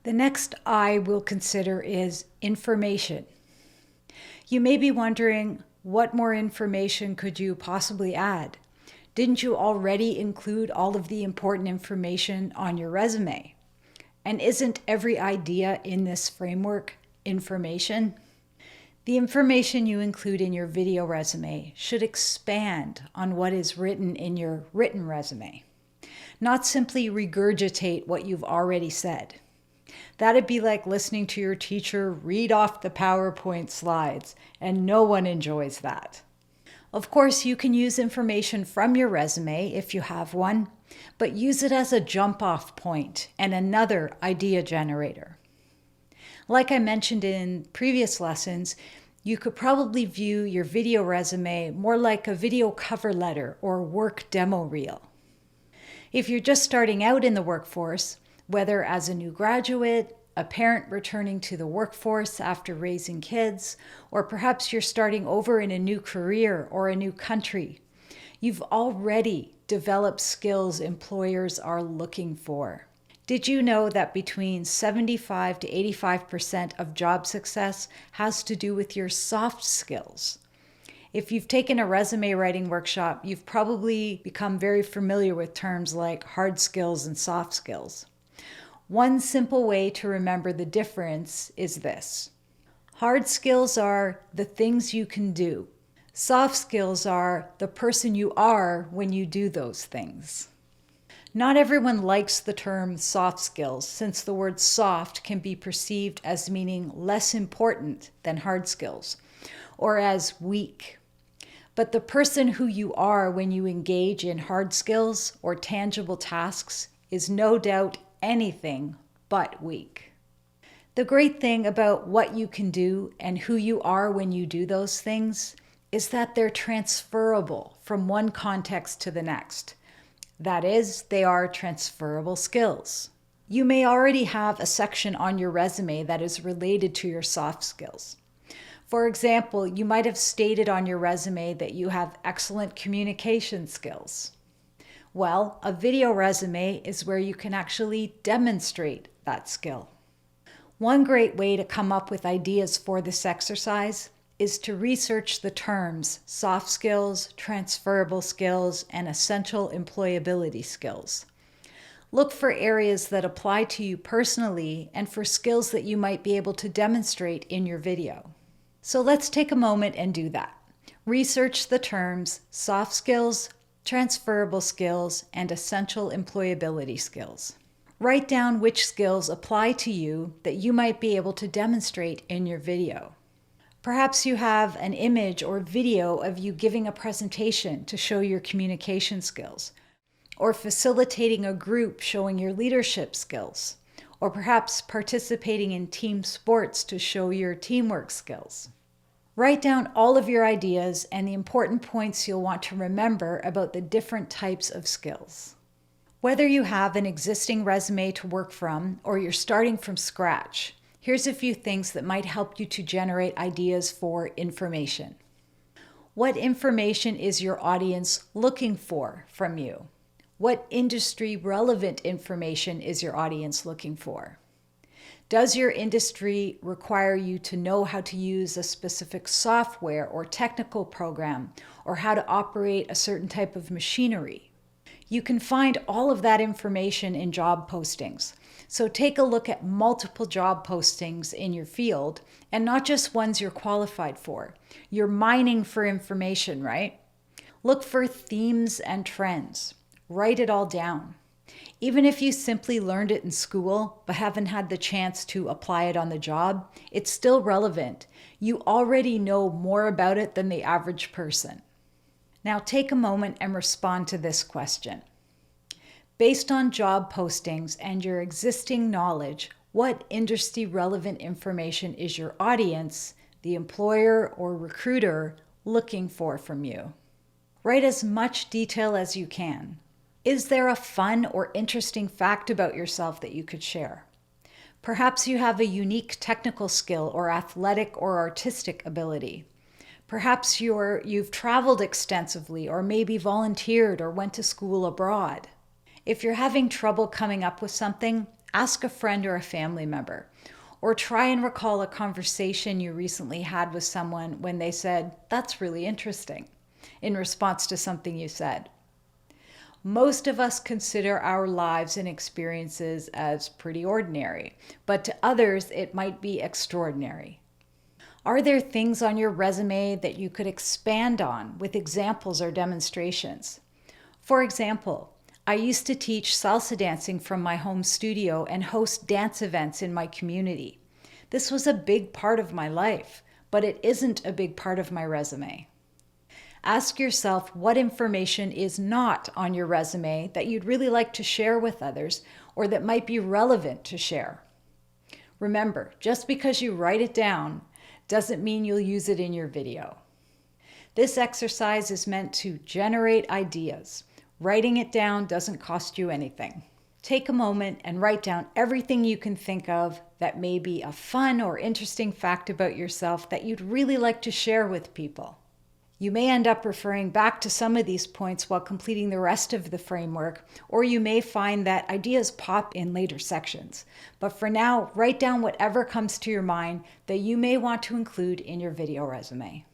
The next I will consider is information. You may be wondering, what more information could you possibly add? Didn't you already include all of the important information on your resume? And isn't every idea in this framework information? The information you include in your video resume should expand on what is written in your written resume, not simply regurgitate what you've already said. That'd be like listening to your teacher read off the PowerPoint slides, and no one enjoys that. Of course, you can use information from your resume if you have one, but use it as a jump-off point and another idea generator. Like I mentioned in previous lessons, you could probably view your video resume more like a video cover letter or work demo reel. If you're just starting out in the workforce, whether as a new graduate, a parent returning to the workforce after raising kids, or perhaps you're starting over in a new career or a new country, you've already developed skills employers are looking for. Did you know that between 75 to 85% of job success has to do with your soft skills? If you've taken a resume writing workshop, you've probably become very familiar with terms like hard skills and soft skills. One simple way to remember the difference is this. Hard skills are the things you can do. Soft skills are the person you are when you do those things. Not everyone likes the term soft skills, since the word soft can be perceived as meaning less important than hard skills, or as weak. But the person who you are when you engage in hard skills or tangible tasks is no doubt anything but weak. The great thing about what you can do and who you are when you do those things is that they're transferable from one context to the next. That is, they are transferable skills. You may already have a section on your resume that is related to your soft skills. For example, you might have stated on your resume that you have excellent communication skills. Well, a video resume is where you can actually demonstrate that skill. One great way to come up with ideas for this exercise is to research the terms soft skills, transferable skills, and essential employability skills. Look for areas that apply to you personally and for skills that you might be able to demonstrate in your video. So let's take a moment and do that. Research the terms soft skills, transferable skills, and essential employability skills. Write down which skills apply to you that you might be able to demonstrate in your video. Perhaps you have an image or video of you giving a presentation to show your communication skills, or facilitating a group showing your leadership skills, or perhaps participating in team sports to show your teamwork skills. Write down all of your ideas and the important points you'll want to remember about the different types of skills. Whether you have an existing resume to work from or you're starting from scratch, here's a few things that might help you to generate ideas for information. What information is your audience looking for from you? What industry relevant information is your audience looking for? Does your industry require you to know how to use a specific software or technical program, or how to operate a certain type of machinery? You can find all of that information in job postings. So take a look at multiple job postings in your field, and not just ones you're qualified for. You're mining for information, right? Look for themes and trends. Write it all down. Even if you simply learned it in school but haven't had the chance to apply it on the job, it's still relevant. You already know more about it than the average person. Now take a moment and respond to this question. Based on job postings and your existing knowledge, what industry relevant information is your audience, the employer or recruiter, looking for from you? Write as much detail as you can. Is there a fun or interesting fact about yourself that you could share? Perhaps you have a unique technical skill or athletic or artistic ability. Perhaps you've traveled extensively or maybe volunteered or went to school abroad. If you're having trouble coming up with something, Ask a friend or a family member. Or try and recall a conversation you recently had with someone when they said, "That's really interesting," in response to something you said. Most of us consider our lives and experiences as pretty ordinary, but to others it might be extraordinary. Are there things on your resume that you could expand on with examples or demonstrations? For example, I used to teach salsa dancing from my home studio and host dance events in my community. This was a big part of my life, but it isn't a big part of my resume. Ask yourself what information is not on your resume that you'd really like to share with others or that might be relevant to share. Remember, just because you write it down doesn't mean you'll use it in your video. This exercise is meant to generate ideas. Writing it down doesn't cost you anything. Take a moment and write down everything you can think of that may be a fun or interesting fact about yourself that you'd really like to share with people. You may end up referring back to some of these points while completing the rest of the framework, or you may find that ideas pop in later sections. But for now, write down whatever comes to your mind that you may want to include in your video resume.